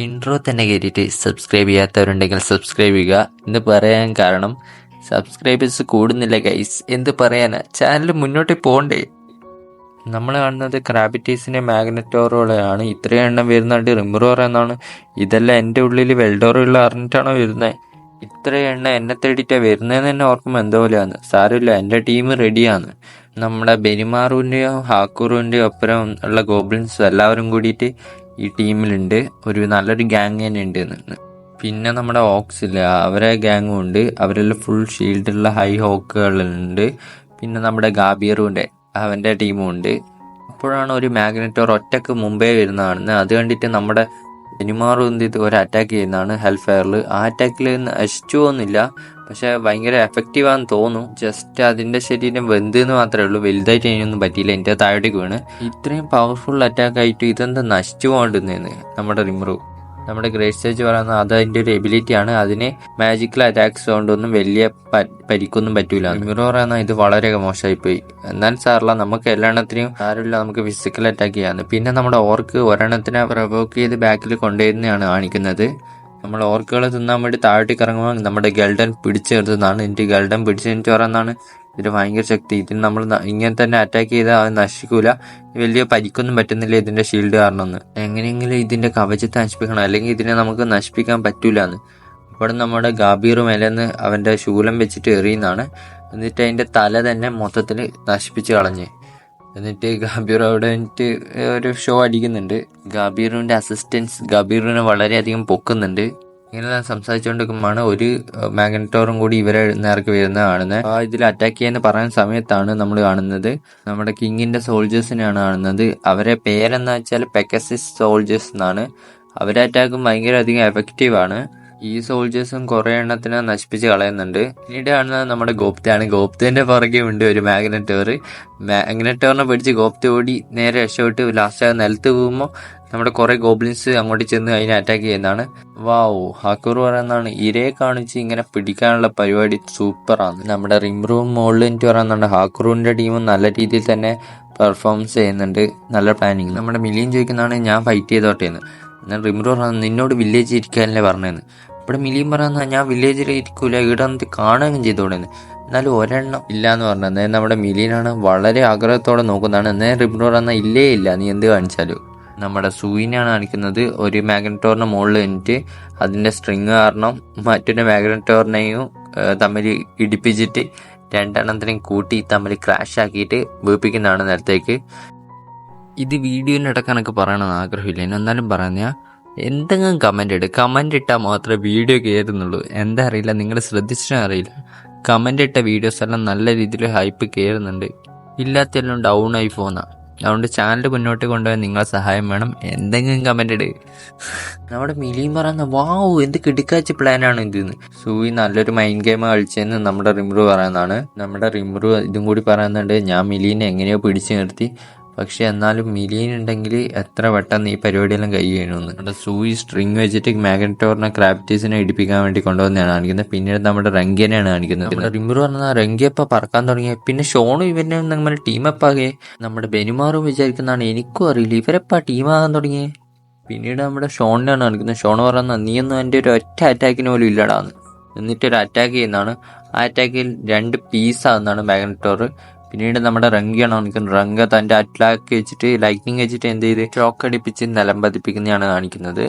Intro തന്നെ കയറിയിട്ട് subscribe ചെയ്യാത്തവരുണ്ടെങ്കിൽ സബ്സ്ക്രൈബ് ചെയ്യുക എന്ന് പറയാൻ കാരണം സബ്സ്ക്രൈബേഴ്സ് കൂടുന്നില്ല ഗൈസ്. എന്ത് പറയാനാ, ചാനൽ മുന്നോട്ട് പോകണ്ടേ. നമ്മൾ കാണുന്നത് ക്രാബിറ്റീസിൻ്റെ മാഗ്നറ്റോറുകളെയാണ്. ഇത്രയും എണ്ണം വരുന്നുണ്ട്. റിമറോർ എന്നാണ്. ഇതെല്ലാം എൻ്റെ ഉള്ളിൽ വെൽഡോറുള്ള അറിഞ്ഞിട്ടാണോ വരുന്നത്? ഇത്രയും എണ്ണം എന്നെ തേടിയിട്ടാണ് വരുന്നതെന്ന് തന്നെ ഓർക്കുമ്പോൾ എന്തോ പോലെയാണ്. സാരമില്ല, എൻ്റെ ടീം റെഡിയാണ്. നമ്മുടെ ബെനിമാറുവിൻ്റെയോ ഹാക്കൂറിൻ്റെയോ ഒപ്പരം ഉള്ള ഗോബ്ലിൻസ് എല്ലാവരും കൂടിയിട്ട് ഈ ടീമിലുണ്ട്. ഒരു നല്ലൊരു ഗ്യാങ് തന്നെ ഉണ്ട്. പിന്നെ നമ്മുടെ ഓക്സില്ല, അവരെ ഗ്യാങ്ങും ഉണ്ട്. അവരെല്ലാം ഫുൾ ഷീൽഡുള്ള ഹൈ ഹോക്കുകളുണ്ട്. പിന്നെ നമ്മുടെ ഗാബിയറുണ്ട്, അവൻ്റെ ടീമും ഉണ്ട്. അപ്പോഴാണ് ഒരു മാഗ്നറ്റോർ ഒറ്റക്ക് മുമ്പേ വരുന്നതാണ്. അത് കണ്ടിട്ട് നമ്മുടെ ബെനിമാറും എന്ത് ചെയ്ത് ഒരു അറ്റാക്ക് ചെയ്യുന്നതാണ് ഹെൽ ഫയറിൽ. ആ അറ്റാക്കിൽ നശിച്ചു പോകുന്നില്ല, പക്ഷെ ഭയങ്കര എഫക്റ്റീവാന്ന് തോന്നും. ജസ്റ്റ് അതിൻ്റെ ശരീരം വെന്തെന്ന് മാത്രമേ ഉള്ളൂ, വലുതായിട്ട് അതിനൊന്നും പറ്റിയില്ല. എൻ്റെ താഴേക്ക് വീണ്. ഇത്രയും പവർഫുൾ അറ്റാക്ക് ആയിട്ട് ഇതെന്താ നശിച്ചു പോകണ്ടെന്ന് നമ്മുടെ റിമറു. നമ്മുടെ ഗ്രേറ്റ് സ്റ്റേജ് പറയുന്നത് അത് അതിൻ്റെ ഒരു എബിലിറ്റിയാണ്. അതിന് മാജിക്കൽ അറ്റാക്സ് കൊണ്ടൊന്നും വലിയ പരിക്കൊന്നും പറ്റൂല. റിമറു പറയുന്നത് ഇത് വളരെ മോശമായിപ്പോയി. എന്നാൽ സാറില്ല, നമുക്ക് എല്ലാത്തിനും സാരമില്ല, നമുക്ക് ഫിസിക്കൽ അറ്റാക്ക് ചെയ്യാമെന്ന്. പിന്നെ നമ്മുടെ ഓർക്ക് ഒരെണ്ണത്തിനെ പ്രൊവോക്ക് ചെയ്ത് ബാക്കിൽ കൊണ്ടുവരുന്നതാണ് കാണിക്കുന്നത്. നമ്മൾ ഓർക്കുകൾ തിന്നാൻ വേണ്ടി താഴോട്ടേക്ക് ഇറങ്ങുമ്പോൾ നമ്മുടെ ഗൾഡൻ പിടിച്ചെടുത്തതാണ്. എനിക്ക് ഗൾഡൻ പിടിച്ചെനിക്ക് പറയുന്നതാണ് ഇതിന് ഭയങ്കര ശക്തി. ഇതിന് നമ്മൾ ഇങ്ങനെ തന്നെ അറ്റാക്ക് ചെയ്താൽ അത് നശിക്കൂല, വലിയ പരിക്കൊന്നും പറ്റുന്നില്ല ഇതിന്റെ ഷീൽഡ് കാരണമെന്ന്. എങ്ങനെയെങ്കിലും ഇതിന്റെ കവചത്തെ നശിപ്പിക്കണം, അല്ലെങ്കിൽ ഇതിനെ നമുക്ക് നശിപ്പിക്കാൻ പറ്റൂലെന്ന്. അപ്പോൾ നമ്മുടെ ഗാബീർ മേലെന്ന് അവന്റെ ശൂലം വെച്ചിട്ട് എറിയുന്നതാണ്. എന്നിട്ട് അതിന്റെ തല തന്നെ മൊത്തത്തിൽ നശിപ്പിച്ച് കളഞ്ഞ്. എന്നിട്ട് ഗാബീർ അവിടെ എന്നിട്ട് ഒരു ഷോ അടിക്കുന്നുണ്ട്. ഗാബീറിന്റെ അസിസ്റ്റൻസ് ഗാബീറിനെ വളരെയധികം പൊക്കുന്നുണ്ട്. ഇങ്ങനെ സംസാരിച്ചുകൊണ്ടിരിക്കുമ്പോഴാണ് ഒരു മാഗ്നറ്റോറും കൂടി ഇവരെ നേർക്ക് വരുന്നത് കാണുന്നത്. ആ ഇതിൽ അറ്റാക്ക് ചെയ്യാന്ന് പറയുന്ന സമയത്താണ് നമ്മൾ കാണുന്നത് നമ്മുടെ കിങ്ങിന്റെ സോൾജേഴ്സിനെയാണ് കാണുന്നത്. അവരെ പേരെന്ന് വെച്ചാൽ പെഗസിസ് സോൾജേഴ്സ് എന്നാണ്. അവരെ അറ്റാക്കും ഭയങ്കര അധികം എഫക്റ്റീവാണ്. ഈ സോൾജേഴ്സും കുറെ എണ്ണത്തിനെ നശിപ്പിച്ച് കളയുന്നുണ്ട്. പിന്നീട് കാണുന്നത് നമ്മുടെ ഗോപ്തയാണ്. ഗോപ്തേന്റെ പുറകെ ഉണ്ട് ഒരു മാഗ്നറ്റോറിനെ പിടിച്ച് ഗോപ്ത ഓടി നേരെ രക്ഷപ്പെട്ട് ലാസ്റ്റ് നിലത്ത് പോകുമ്പോൾ നമ്മുടെ കുറെ ഗോബ്ലിൻസ് അങ്ങോട്ട് ചെന്ന് അതിനെ അറ്റാക്ക് ചെയ്യുന്നതാണ്. വാവ്, ഹാക്കൂർ പറയുന്നതാണ് ഇരയെ കാണിച്ച് ഇങ്ങനെ പിടിക്കാനുള്ള പരിപാടി സൂപ്പറാണ്. നമ്മുടെ റിംറൂം മോളിൽ എനിക്ക് പറയുന്നുണ്ട് ഹാക്കൂറിന്റെ ടീമും നല്ല രീതിയിൽ തന്നെ പെർഫോമൻസ് ചെയ്യുന്നുണ്ട്, നല്ല പ്ലാനിങ്. നമ്മുടെ മിലിയൻ ചോദിക്കുന്നതാണ് ഞാൻ ഫൈറ്റ് ചെയ്തോട്ടെ എന്ന്. എന്നാൽ റിംറൂ പറഞ്ഞു നിന്നോട് വില്ലേജ് ഇരിക്കാനല്ലേ പറഞ്ഞതെന്ന്. ഇവിടെ മിലിയൻ പറയുന്ന ഞാൻ വില്ലേജിൽ ഇരിക്കൂല, ഇവിടെ വന്നിട്ട് കാണുകയും ചെയ്തോടെന്ന്. എന്നാലും ഒരെണ്ണം ഇല്ല എന്ന് പറഞ്ഞു. അന്നേരം നമ്മുടെ മിലിയനാണ് വളരെ ആഗ്രഹത്തോടെ നോക്കുന്നതാണ്. അന്നേരം റിംറൂ പറഞ്ഞാൽ ഇല്ലേ ഇല്ല, നീ എന്ത് കാണിച്ചാലും. നമ്മുടെ സൂയിനാണ് കാണിക്കുന്നത്. ഒരു മാഗ്നറ്റോറിന് മുകളിൽ നിന്നിട്ട് അതിൻ്റെ സ്ട്രിങ് കാരണം മറ്റൊരു മാഗ്നറ്റോറിനെയും തമ്മിൽ ഇടിപ്പിച്ചിട്ട് രണ്ടെണ്ണത്തിനെയും കൂട്ടി തമ്മിൽ ക്രാഷ് ആക്കിയിട്ട് വീപ്പിക്കുന്നതാണ് നേരത്തേക്ക്. ഇത് വീഡിയോൻ്റെ ഇടയ്ക്ക് എനിക്ക് പറയണമെന്ന് ആഗ്രഹമില്ല, എന്നാലും പറഞ്ഞാൽ എന്തെങ്കിലും കമൻ്റ് ഇട്ടാൽ മാത്രമേ വീഡിയോ കയറുന്നുള്ളൂ. എന്താ അറിയില്ല, നിങ്ങൾ ശ്രദ്ധിച്ചിട്ടും അറിയില്ല. കമൻ്റ് ഇട്ട വീഡിയോസ് എല്ലാം നല്ല രീതിയിൽ ഹൈപ്പ് കയറുന്നുണ്ട്, ഇല്ലാത്തെല്ലാം ഡൗൺ ആയി പോകുന്നതാണ്. അതുകൊണ്ട് ചാനൽ മുന്നോട്ട് കൊണ്ടുപോകാൻ നിങ്ങളെ സഹായം വേണം. എന്തെങ്കിലും കമൻ്റ് ഇട്. നമ്മുടെ മിലിയും പറയുന്ന വാവ് എന്ത് കിടക്കാച്ച പ്ലാനാണ് ഇതെന്ന്. സൂയി നല്ലൊരു മൈൻഡ് ഗെയിം കളിച്ചെന്ന് നമ്മുടെ റിംറൂ പറയുന്നതാണ്. നമ്മുടെ റിംറൂ ഇതും കൂടി പറയുന്നുണ്ട് ഞാൻ മിലീനെ എങ്ങനെയോ പിടിച്ചു നിർത്തി, പക്ഷെ എന്നാലും മിലിയൻ ഉണ്ടെങ്കിൽ എത്ര പെട്ടെന്ന് ഈ പരിപാടിയെല്ലാം കഴിയണമെന്ന്. നമ്മുടെ സൂയി സ്ട്രിങ് വെച്ചിട്ട് മാഗ്നറ്റോറിനെ ക്രാബിറ്റീസിനെ ഇടിപ്പിക്കാൻ വേണ്ടി കൊണ്ടുവന്നതാണ് കാണിക്കുന്നത്. പിന്നീട് നമ്മുടെ റംഗിനെയാണ് കാണിക്കുന്നത്. നമ്മുടെ റിംറൂ പറഞ്ഞാൽ റംഗിയപ്പ പറക്കാൻ തുടങ്ങിയ പിന്നെ ഷോണും ഇവരെ നമ്മുടെ ടീമപ്പാകെ. നമ്മുടെ ബെനിമാറും വിചാരിക്കുന്നതാണ് എനിക്കും അറിയില്ല ഇവരെപ്പാ ടീമാകാൻ തുടങ്ങിയേ. പിന്നീട് നമ്മുടെ ഷോണിനാണ് കാണിക്കുന്നത്. ഷോണ് പറഞ്ഞാൽ നീയൊന്നും എൻ്റെ ഒരു ഒറ്റ അറ്റാക്കിന് പോലും ഇല്ലടാന്ന്. എന്നിട്ടൊരു അറ്റാക്ക് ചെയ്യുന്നതാണ്. ആ അറ്റാക്കിൽ 2 പീസാകുന്നതാണ് മാഗ്നറ്റോർ. പിന്നീട് നമ്മുടെ റംഗിയാണ് കാണിക്കുന്നത്. റംഗ തൻ്റെ അറ്റാക്ക് വെച്ചിട്ട് ലൈറ്റ്നിങ് വെച്ചിട്ട് എന്ത് ചെയ്ത് ഷോക്ക് അടിപ്പിച്ച് നിലം പതിപ്പിക്കുന്നതാണ് കാണിക്കുന്നത്.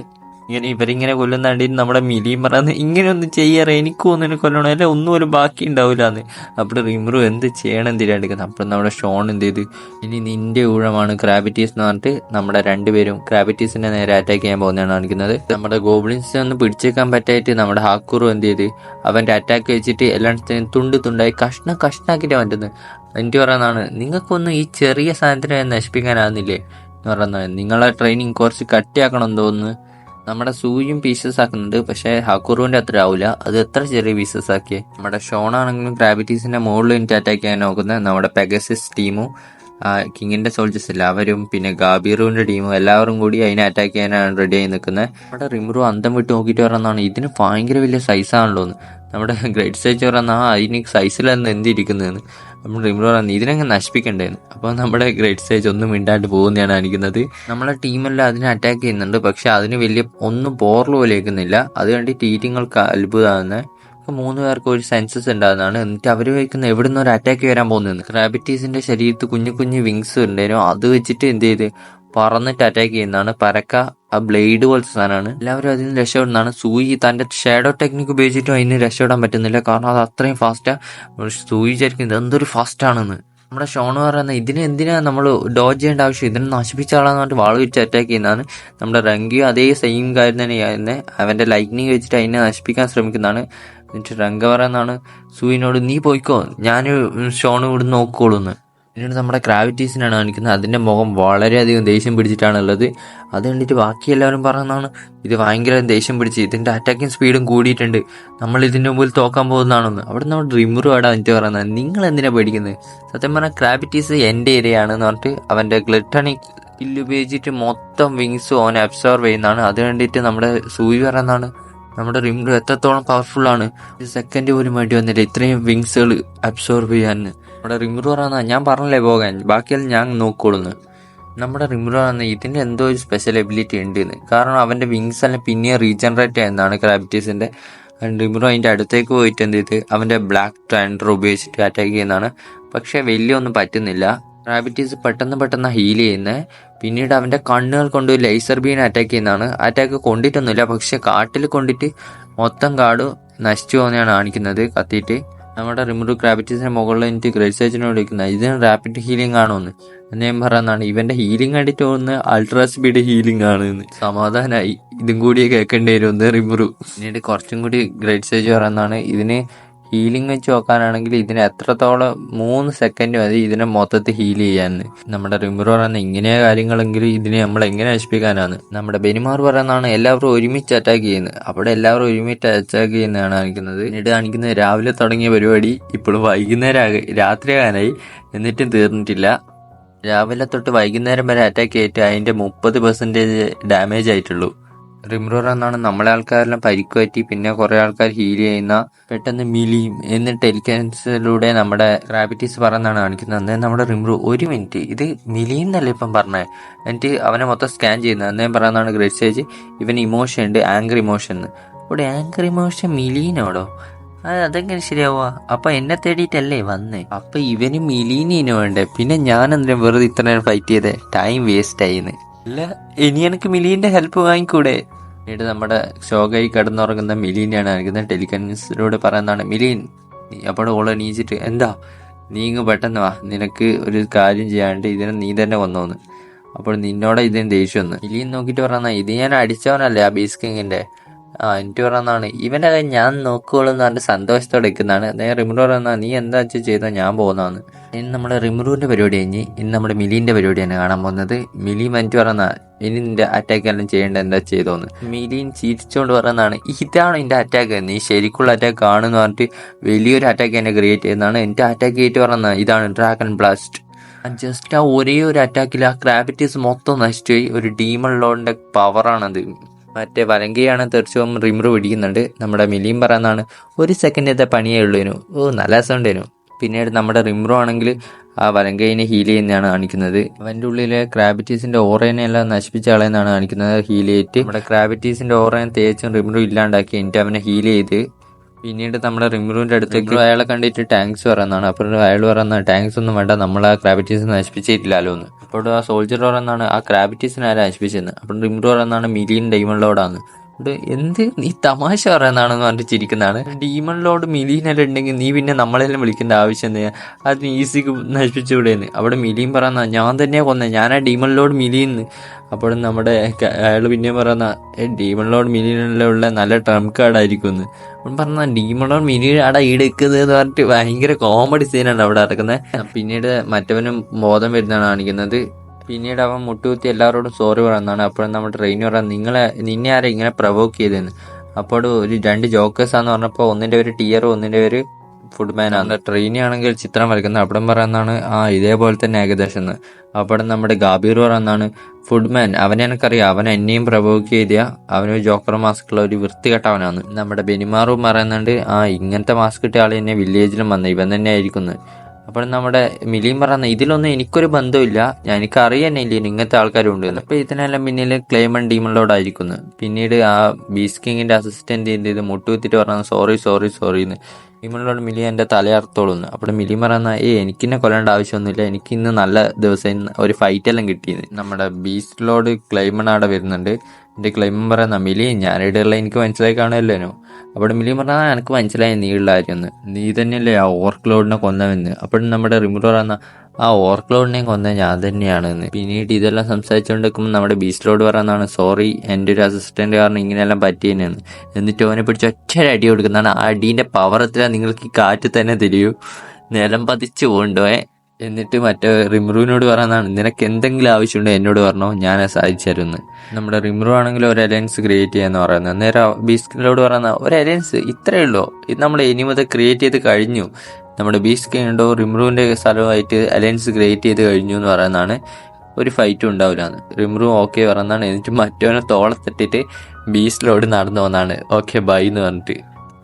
ഇങ്ങനെ ഇവരിങ്ങനെ കൊല്ലുന്നുണ്ടെങ്കിൽ നമ്മുടെ മിലിയും പറയുന്നത് ഇങ്ങനെയൊന്നും ചെയ്യാറ് എനിക്കും ഒന്നിനെ കൊല്ലണം, അല്ലെ ഒന്നും ഒരു ബാക്കി ഉണ്ടാവില്ലാന്ന്. അപ്പോൾ റിംറൂ എന്ത് ചെയ്യണം എന്തിനാണ്ടിരിക്കുന്നത്. അപ്പോൾ നമ്മുടെ ഷോൺ എന്ത് ചെയ്ത് ഇനി നിന്റെ ഊഴമാണ് ക്രാബിറ്റീസ് എന്ന് പറഞ്ഞിട്ട് നമ്മുടെ 2 പേരും ക്രാബിറ്റീസിനെ നേരെ അറ്റാക്ക് ചെയ്യാൻ പോകുന്നതാണ് കാണിക്കുന്നത്. നമ്മുടെ ഗോബ്ലിൻസിനെ ഒന്ന് പിടിച്ചേക്കാൻ പറ്റായിട്ട് നമ്മുടെ ഹാക്കൂറും എന്ത് ചെയ്ത് അവൻ്റെ അറ്റാക്ക് വെച്ചിട്ട് എല്ലാത്തിനും തുണ്ടായി കഷ്ണാക്കിയിട്ട് പറ്റുന്നത്. എനിക്ക് പറയുന്നതാണ് നിങ്ങൾക്കൊന്നും ഈ ചെറിയ സാധനത്തിനെ നശിപ്പിക്കാനാകുന്നില്ലേ എന്ന് പറയുന്നത്. നിങ്ങളെ ട്രെയിനിങ് കുറച്ച് കട്ടിയാക്കണം തോന്നുന്നു. നമ്മുടെ സൂയും പീസസ് ആക്കുന്നുണ്ട്, പക്ഷേ ഹാക്കൂറുവിൻ്റെ അത്ര ആവില്ല. അത് എത്ര ചെറിയ പീസസ് ആക്കിയേ. നമ്മുടെ ഷോണാണെങ്കിലും ഗ്രാവിറ്റീസിന്റെ മുകളിൽ എനിക്ക് അറ്റാക്ക് ചെയ്യാൻ നോക്കുന്നത്. നമ്മുടെ പെഗസിസ് ടീമും കിങ്ങിന്റെ സോൾജേഴ്സ് എല്ലാവരും പിന്നെ ഗാബീറുവിന്റെ ടീമും എല്ലാവരും കൂടി അതിനെ അറ്റാക്ക് ചെയ്യാനാണ് റെഡി ആയി നിൽക്കുന്നത്. നമ്മുടെ റിംറൂ അന്തം വിട്ട് നോക്കിയിട്ട് പറയുന്നതാണ് ഇതിന് ഭയങ്കര വലിയ സൈസാണല്ലോ എന്ന്. നമ്മുടെ ഗ്രേറ്റ് സ്റ്റേജ് പറയുന്ന അതിന് സൈസിലെന്ന് എന്തിരിക്കുന്നതെന്ന്. നമ്മൾ റിമൂവ് പറഞ്ഞു ഇതിനങ്ങ് നശിപ്പിക്കണ്ടേന്ന്. അപ്പോൾ നമ്മുടെ ഗ്രേറ്റ് സേജ് ഒന്നും മിണ്ടാണ്ട് പോകുന്നതാണ് കാണിക്കുന്നത്. നമ്മളെ ടീമെല്ലാം അതിനെ അറ്റാക്ക് ചെയ്യുന്നുണ്ട്, പക്ഷെ അതിന് വലിയ ഒന്നും പോറൽ പോലെ കേൾക്കുന്നില്ല. അത് കണ്ടിട്ട് ഈറ്റിങ്ങൾക്ക് അത്ഭുതമാകുന്നത്. അപ്പോൾ 3 പേർക്ക് ഒരു സെൻസസ് ഉണ്ടാകുന്നതാണ്. എന്നിട്ട് അവർ വയ്ക്കുന്ന എവിടെ നിന്ന് ഒരു അറ്റാക്ക് വരാൻ പോകുന്നത്. ക്രാബിറ്റീസിന്റെ ശരീരത്ത് കുഞ്ഞു കുഞ്ഞു വിങ്സ് ഉണ്ടായിരുന്നു. അത് വെച്ചിട്ട് എന്ത് ചെയ്ത് പറന്നിട്ട് അറ്റാക്ക് ചെയ്യുന്നതാണ്. പരക്ക ആ ബ്ലേഡ് പോലത്തെ സാധനമാണ്. എല്ലാവരും അതിൽ നിന്ന് രക്ഷപ്പെടുന്നതാണ്. സൂയി തന്റെ ഷാഡോ ടെക്നിക്ക് ഉപയോഗിച്ചിട്ടും അതിന് രക്ഷപ്പെടാൻ പറ്റുന്നില്ല, കാരണം അത് അത്രയും ഫാസ്റ്റാ. സൂയി വിചാരിക്കുന്നത് എന്തൊരു ഫാസ്റ്റ് ആണെന്ന്. നമ്മുടെ ഷോൺ പറയുന്നത് ഇതിന് എന്തിനാ നമ്മൾ ഡോജ് ചെയ്യേണ്ട ആവശ്യം, ഇതിനെ നശിപ്പിച്ചാളാന്ന് പറഞ്ഞിട്ട് വാൾ വെച്ച് അറ്റാക്ക് ചെയ്യുന്നതാണ്. നമ്മുടെ റങ്കിയും അതേ സെയിം കാര്യം തന്നെ ചെയ്യുന്നത്. അവന്റെ ലൈറ്റ്നിങ് വെച്ചിട്ട് അതിനെ നശിപ്പിക്കാൻ ശ്രമിക്കുന്നതാണ്. എന്നിട്ട് റങ്ക പറയുന്നതാണ് സൂയിനോട് നീ പോയിക്കോ, ഞാൻ ഷോൺ ഇവിടെ നോക്കിക്കോളൂന്ന്. പിന്നീട് നമ്മുടെ ക്രാവിറ്റീസിനാണ് കാണിക്കുന്നത്. അതിൻ്റെ മുഖം വളരെയധികം ദേഷ്യം പിടിച്ചിട്ടാണുള്ളത്. അത് കണ്ടിട്ട് ബാക്കി എല്ലാവരും പറയുന്നതാണ് ഇത് ഭയങ്കര ദേഷ്യം പിടിച്ച്, ഇതിൻ്റെ അറ്റാക്കിങ് സ്പീഡും കൂടിയിട്ടുണ്ട്, നമ്മൾ ഇതിൻ്റെ മുമ്പിൽ തോക്കാൻ പോകുന്നതാണെന്ന്. അവിടെ നമ്മൾ റിമൂവ് ആടാ എന്നിട്ട് പറയുന്നത് നിങ്ങൾ എന്തിനാ പേടിക്കുന്നത്. സത്യം പറഞ്ഞാൽ ക്രാവിറ്റീസ് എൻ്റെ ഏരിയയാണെന്ന് പറഞ്ഞിട്ട് അവൻ്റെ ഗ്ലിട്ടണിക് സ്കില്ല് ഉപയോഗിച്ചിട്ട് മൊത്തം വിങ്സും അവനെ അബ്സോർവ് ചെയ്യുന്നതാണ്. അത് കണ്ടിട്ട് നമ്മുടെ സൂയി പറയുന്നതാണ് നമ്മുടെ റിമൂവ് എത്രത്തോളം പവർഫുൾ ആണ്, ഒരു സെക്കൻഡ് പോലും വേണ്ടി വന്നില്ല ഇത്രയും വിങ്സുകൾ അബ്സോർവ് ചെയ്യാൻ. നമ്മുടെ റിമൂവ് പറയുന്ന ഞാൻ പറഞ്ഞില്ലേ പോകാൻ, ബാക്കിയെല്ലാം ഞാൻ നോക്കിക്കോളുന്നു. നമ്മുടെ റിമൂവ് പറയുന്ന ഇതിൻ്റെ എന്തോ ഒരു സ്പെഷ്യൽ എബിലിറ്റി ഉണ്ട് എന്ന്, കാരണം അവൻ്റെ വിങ്സ് എല്ലാം പിന്നെ റീജനറേറ്റ് ചെയ്യുന്നതാണ് ക്രാബിറ്റീസിൻ്റെ. റിമൂവ് അതിൻ്റെ അടുത്തേക്ക് പോയിട്ട് എന്ത് ചെയ്ത് അവൻ്റെ ബ്ലാക്ക് ട്രാൻഡർ ഉപയോഗിച്ചിട്ട് അറ്റാക്ക് ചെയ്യുന്നതാണ്. പക്ഷേ വലിയൊന്നും പറ്റുന്നില്ല. ക്രാബിറ്റീസ് പെട്ടെന്ന് ഹീൽ ചെയ്യുന്നത്. പിന്നീട് അവൻ്റെ കണ്ണുകൾ കൊണ്ട് ലേസർ ബീൻ അറ്റാക്ക് ചെയ്യുന്നതാണ്. അറ്റാക്ക് കൊണ്ടിട്ടൊന്നുമില്ല, പക്ഷെ കാട്ടിൽ കൊണ്ടിട്ട് മൊത്തം കാട് നശിച്ചു പോകുന്നതാണ് കാണിക്കുന്നത് കത്തിയിട്ട്. നമ്മുടെ റിമൂവ് ക്രാബിറ്റീസിന്റെ മുകളിൽ എനിക്ക് ഗ്രേറ്റ് സേജിനോട് വിളിക്കുന്നത് ഇതിന് റാപ്പിഡ് ഹീലിംഗ് ആണോന്ന്. ഞാൻ പറയുന്നതാണ് ഇവന്റെ ഹീലിംഗ് കണ്ടിട്ട് തോന്നുന്നത് അൾട്രാ സ്പീഡ് ഹീലിംഗ് ആണ് എന്ന്. സമാധാനമായി, ഇതും കൂടി കേൾക്കേണ്ടി വരുമെന്ന് റിമൂവ്. പിന്നീട് കുറച്ചും കൂടി ഗ്രേറ്റ് സേജ് പറയുന്നതാണ് ഇതിന് ഹീലിംഗ് വെച്ച് നോക്കാനാണെങ്കിൽ ഇതിന് എത്രത്തോളം 3 സെക്കൻഡ് മതി ഇതിനെ മൊത്തത്തിൽ ഹീൽ ചെയ്യാന്ന്. നമ്മുടെ റിമൂവ് പറയുന്ന ഇങ്ങനെ കാര്യങ്ങളെങ്കിൽ ഇതിനെ നമ്മൾ എങ്ങനെ നശിപ്പിക്കാനാണ്. നമ്മുടെ ബെനിമാർ പറയുന്നതാണ് എല്ലാവരും ഒരുമിച്ച് അറ്റാക്ക് ചെയ്യുന്നത്. അവിടെ എല്ലാവരും ഒരുമിച്ച് അറ്റാക്ക് ചെയ്യുന്നതാണ് കാണിക്കുന്നത്. പിന്നീട് കാണിക്കുന്നത് രാവിലെ തുടങ്ങിയ പരിപാടി ഇപ്പോഴും വൈകുന്നേരം രാത്രിയാകാനായി, എന്നിട്ടും തീർന്നിട്ടില്ല. രാവിലെ തൊട്ട് വൈകുന്നേരം വരെ അറ്റാക്ക് ചെയ്തിട്ട് അതിൻ്റെ 30% ഡാമേജ് ആയിട്ടുള്ളൂ. റിമൂവ് എന്നാണ് നമ്മളെ ആൾക്കാരെല്ലാം പരിക്ക് പറ്റി, പിന്നെ കുറെ ആൾക്കാർ ഹീൽ ചെയ്യുന്ന പെട്ടെന്ന് മിലിയും എന്നിട്ട് ടെലിക്കാൻസിലൂടെ നമ്മുടെ ക്രാബിറ്റീസ് പറയുന്നതാണ് കാണിക്കുന്നത്. അന്നേരം നമ്മുടെ റിമൂവ് 1 മിനിറ്റ് ഇത് മിലിയും എന്നല്ലേ ഇപ്പം പറഞ്ഞത്. എന്നിട്ട് അവനെ മൊത്തം സ്കാൻ ചെയ്യുന്നത്. അന്നേരം പറയുന്നതാണ് ഗ്രേറ്റ് സേജ് ഇവന് ഇമോഷൻ ഉണ്ട്, ആങ്കർ ഇമോഷൻ. ഇവിടെ ആങ്കർ ഇമോഷൻ മിലീനോടോ, അതെങ്ങനെ ശരിയാവുക? അപ്പൊ എന്നെ തേടിയിട്ടല്ലേ വന്നേ, അപ്പൊ ഇവന് മിലീനീന് വേണ്ടേ, പിന്നെ ഞാൻ എന്തിനാ വെറുതെ ഇത്ര നേരം ഫൈറ്റ് ചെയ്തേ, ടൈം വേസ്റ്റ് ആയിന്ന്. അല്ല ഇനി എനിക്ക് മിലീന്റെ ഹെൽപ്പ് വാങ്ങിക്കൂടെ. പിന്നീട് നമ്മുടെ ഷോകായി കിടന്നുറങ്ങുന്ന മിലീനെയാണ് കാണിക്കുന്നത്. ടെലികൻസിലൂടെ പറയുന്നതാണ് മിലീൻ. അപ്പോൾ ഓളെ എണീച്ചിട്ട് എന്താ നീ ഇങ്ങ് പെട്ടെന്ന് വാ, നിനക്ക് ഒരു കാര്യം ചെയ്യാണ്ട് ഇതിനെ നീ തന്നെ വന്നോന്ന്. അപ്പോൾ നിന്നോടെ ഇതിന് ദേഷ്യം വന്ന്. മിലീൻ നോക്കിയിട്ട് പറയുന്ന ഇത് ഞാൻ അടിച്ചവനല്ലേ ആ ബീസ് കിങ്ങിന്റെ. എനിക്ക് പറയുന്നതാണ് ഇവന്റെ കാര്യം ഞാൻ നോക്കുകയുള്ളൂ എന്ന് പറഞ്ഞിട്ട് സന്തോഷത്തോടെ നിൽക്കുന്നതാണ്. നേരെ റിമൂവ് പറയുന്ന നീ എന്താ വെച്ചാൽ ചെയ്താൽ ഞാൻ പോകുന്നതാണ്. ഇനി നമ്മുടെ റിമൂവിന്റെ പരിപാടി കഴിഞ്ഞ് ഇനി നമ്മുടെ മിലീന്റെ പരിപാടിയാണ് കാണാൻ പോകുന്നത്. മിലീൻ എനിക്ക് പറയുന്ന ഇനി നിന്റെ അറ്റാക്ക് എല്ലാം ചെയ്യേണ്ട എന്താ ചെയ്തോന്ന്. മിലീൻ ചിരിച്ചുകൊണ്ട് പറയുന്നതാണ് ഇതാണോ എന്റെ അറ്റാക്ക്, നീ ശരിക്കുള്ള അറ്റാക്ക് ആണെന്ന് പറഞ്ഞിട്ട് വലിയൊരു അറ്റാക്ക് എന്നെ ക്രിയേറ്റ് ചെയ്യുന്നതാണ്. എന്റെ അറ്റാക്ക് ചെയ്തിട്ട് പറയുന്നത് ഇതാണ് ഡ്രാഗൺ ബ്ലാസ്റ്റ്. ജസ്റ്റ് ആ ഒരേ ഒരു അറ്റാക്കിൽ ആ ക്രാബിറ്റീസ് മൊത്തം നശിച്ചുപോയി. ഒരു ഡീമൺ ലോഡിന്റെ പവറാണത്. മറ്റേ വലങ്കയാണ് തീർച്ചയായും റിമൂവ് പിടിക്കുന്നുണ്ട്. നമ്മുടെ മിലിയും പറയുന്നതാണ് 1 സെക്കൻഡത്തെ പണിയേ ഉള്ളൂ, നല്ല രസമുണ്ടേനു. പിന്നീട് നമ്മുടെ റിമൂവ് ആണെങ്കിൽ ആ വലങ്കയിനെ ഹീൽ ചെയ്യുന്നതാണ് കാണിക്കുന്നത്. അവൻ്റെ ഉള്ളിലെ ക്രാബിറ്റീസിന്റെ ഓറേനെ എല്ലാം നശിപ്പിച്ച ആളെന്നാണ് കാണിക്കുന്നത്. ഹീൽ ചെയ്തിട്ട് നമ്മുടെ ക്രാബിറ്റീസിന്റെ ഓറേനെ തേച്ചും റിമൂവ് ഇല്ലാണ്ടാക്കി എന്നിട്ട് അവനെ ഹീൽ ചെയ്ത് പിന്നീട് നമ്മുടെ റിമൂവിന്റെ അടുത്തേക്ക് അയാളെ കണ്ടിട്ട് ടാങ്ക്സ് പറയുന്നതാണ്. അപ്പോൾ അയാൾ പറയുന്ന ടാങ്ക്സ് ഒന്നും വേണ്ട, നമ്മൾ ആ ക്രാബിറ്റീസ് നശിപ്പിച്ചിട്ടില്ലല്ലോ എന്ന്. അപ്പോൾ ആ സോൾജർ പറയുന്നതാണ് ആ ക്രാബിറ്റീസിനെ ആരാ നശിപ്പിച്ചെന്ന്. അപ്പോൾ റിമൂവ് പറയുന്നതാണ് മിലിയൻ ഡൈമണ്ട് ലോഡാണ്. എന്ത് നീ തമാശ പറയുന്നതാണെന്ന് പറഞ്ഞിട്ട് ചിരിക്കുന്നതാണ്. ഡീമൺ ലോഡ് മിലീനെല്ലാം ഉണ്ടെങ്കിൽ നീ പിന്നെ നമ്മളെല്ലാം വിളിക്കേണ്ട ആവശ്യം എന്താ, അതിന് ഈസിക്ക് നശിപ്പിച്ചുകൂടെയെന്ന്. അവിടെ മിലിയും പറയുന്ന ഞാൻ തന്നെയാ കൊന്നേ, ഞാനാ ഡീമൺ ലോഡ് മിലിയെന്ന്. അപ്പോൾ നമ്മുടെ അയാൾ പിന്നെയും പറയുന്ന ഡീമൺ ലോഡ് മിലിയനെല്ലാം ഉള്ള നല്ല ട്രംപ് കാർഡായിരിക്കും എന്ന്. അപ്പം പറഞ്ഞ ഡീമൺ ലോഡ് മിലിയൻ അവിടെ ഈടെക്കുന്നത് എന്ന് പറഞ്ഞിട്ട് ഭയങ്കര കോമഡി സീനാണ് അവിടെ നടക്കുന്നത്. പിന്നീട് മറ്റവനും ബോധം വരുന്നതാണ് കാണിക്കുന്നത്. പിന്നീട് അവൻ മുട്ടുകുത്തി എല്ലാവരോടും സോറി പറയുന്നതാണ്. അപ്പോഴും നമ്മുടെ ട്രെയിനർ പറയാൻ നിന്നെ ആരാ ഇങ്ങനെ പ്രൊവോക്ക് ചെയ്തതെന്ന്. അപ്പോൾ ഒരു 2 ജോക്കേഴ്സാന്ന് പറഞ്ഞപ്പോൾ ഒന്നിൻ്റെ പേര് ടിയറും ഒന്നിൻ്റെ പേര് ഫുഡ്മാനാണ്. ട്രെയിനി ആണെങ്കിൽ ചിത്രം വരയ്ക്കുന്നത്. അവിടെ പറയുന്നതാണ് ഇതേപോലെ തന്നെ ഏകദേശം എന്ന്. അവിടെ നമ്മുടെ ഗാബീർ പറയുന്നതാണ് ഫുഡ്മാൻ അവനെ എനിക്കറിയാം, അവൻ എന്നെയും പ്രൊവോക്ക് ചെയ്ത അവനൊരു ജോക്കർ മാസ്കുള്ള ഒരു വൃത്തികെട്ടവനാണ്. നമ്മുടെ ബെനിമാറും പറയുന്നുണ്ട് ഇങ്ങനത്തെ മാസ്ക് കിട്ടിയ ആൾ എന്നെ വില്ലേജിലും വന്നത് ഇവൻ തന്നെ ആയിരിക്കുന്നത്. അപ്പോൾ നമ്മുടെ മിലിയും പറയുന്ന ഇതിലൊന്നും എനിക്കൊരു ബന്ധമില്ല, എനിക്ക് അറിയാനില്ലേ ഇങ്ങനത്തെ ആൾക്കാരും ഉണ്ട്. അപ്പോൾ ഇതിനെല്ലാം പിന്നിൽ ക്ലെയ്മൺ ഡീമണിലോടായിരിക്കുന്നു. പിന്നീട് ആ ബീസ് കിങ്ങിൻ്റെ അസിസ്റ്റൻ്റ് ഇത് മുട്ടുകുത്തിട്ട് പറഞ്ഞത് സോറി സോറി സോറി എന്ന്. ഡീമണിലോട് മിലി എൻ്റെ തലയർത്തോളുന്നു. അപ്പോൾ മിലി പറയുന്ന എനിക്കിന്നെ കൊല്ലേണ്ട ആവശ്യമൊന്നുമില്ല, എനിക്കിന്ന് നല്ല ദിവസം ഒരു ഫൈറ്റെല്ലാം കിട്ടിയത്. നമ്മുടെ ബീസ്റ്റിലോട് ക്ലെയ്മൺ അവിടെ വരുന്നുണ്ട്. എൻ്റെ ക്ലെയ്മൺ പറയുന്ന മിലി ഞാനിവിടെയുള്ള എനിക്ക് മനസ്സിലായി കാണുമല്ലേനോ. അപ്പോൾ മിലി പറഞ്ഞാൽ എനിക്ക് മനസ്സിലായി നീ ഉള്ള കാര്യമൊന്ന്, നീ തന്നെയല്ലേ ആ ഓർക്ക്ലോഡിനെ കൊന്നവെന്ന്. അപ്പോഴും നമ്മുടെ റിമുറോ പറഞ്ഞ ആ ഓർക്ക്ലോഡിനെ കൊന്ന ഞാൻ തന്നെയാണ് എന്ന്. പിന്നീട് ഇതെല്ലാം സംസാരിച്ചുകൊണ്ടിരിക്കുമ്പോൾ നമ്മുടെ ബീസ്റ്റിലോട് പറയുന്നതാണ് സോറി എൻ്റെ ഒരു അസിസ്റ്റൻ്റ് കാരണം ഇങ്ങനെയെല്ലാം പറ്റിയെന്ന്. എന്നിട്ട് അവനെ പിടിച്ച് ഒറ്റ അടി കൊടുക്കുന്നതാണ്. ആ അടീൻ്റെ പവറത്തിലാണ് നിങ്ങൾക്ക് ഈ കാറ്റ് തന്നെ തരൂ, നിലം പതിച്ച് പോകണ്ടോയെ. എന്നിട്ട് മറ്റേ റിമ്രുവിനോട് പറയുന്നതാണ് നിനക്ക് എന്തെങ്കിലും ആവശ്യമുണ്ടോ എന്നോട് പറഞ്ഞോ, ഞാൻ സാധിച്ചു തരുമെന്ന്. നമ്മുടെ റിമ്രു ആണെങ്കിൽ ഒരു അലയൻസ് ക്രിയേറ്റ് ചെയ്യാന്ന് പറയുന്നത്. നേരെ ബീസ്റ്റിലോട് പറയുന്ന ഒരു അലയൻസ് ഇത്രയേ ഉള്ളൂ, ഇത് നമ്മൾ ഇനി മുതൽ ക്രിയേറ്റ് ചെയ്ത് കഴിഞ്ഞു. നമ്മുടെ ബീസ്റ്റ് ഉണ്ടോ റിമ്രുവിൻ്റെ സ്ഥലമായിട്ട് അലയൻസ് ക്രിയേറ്റ് ചെയ്ത് കഴിഞ്ഞു എന്ന് പറയുന്നതാണ്. ഒരു ഫൈറ്റും ഉണ്ടാവില്ലാന്ന് റിമ്രു ഓക്കെ പറയുന്നതാണ്. എന്നിട്ട് മറ്റവനെ തോളത്തിട്ടിട്ട് ബീസ്റ്റിലോട് നടന്നു വന്നാണ് ഓക്കെ ബൈ എന്ന് പറഞ്ഞിട്ട്.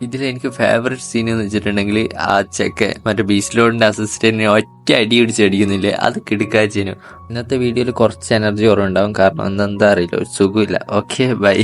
ഇതിലെനിക്ക് ഫേവറേറ്റ് സീൻ എന്ന് വെച്ചിട്ടുണ്ടെങ്കിൽ ആ ചെക്ക് മറ്റേ ബീസ്റ്റിലോഡിൻ്റെ അസിസ്റ്റന്റിനെ ഒറ്റ അടി അടിക്കുന്നില്ലേ, അത് കിടുക്കാച്ചേനു. ഇന്നത്തെ വീഡിയോയിൽ കുറച്ച് എനർജി കുറവുണ്ടാവും, കാരണം എന്താ അറിയില്ല, ഒരു സുഖമില്ല. Okay bye.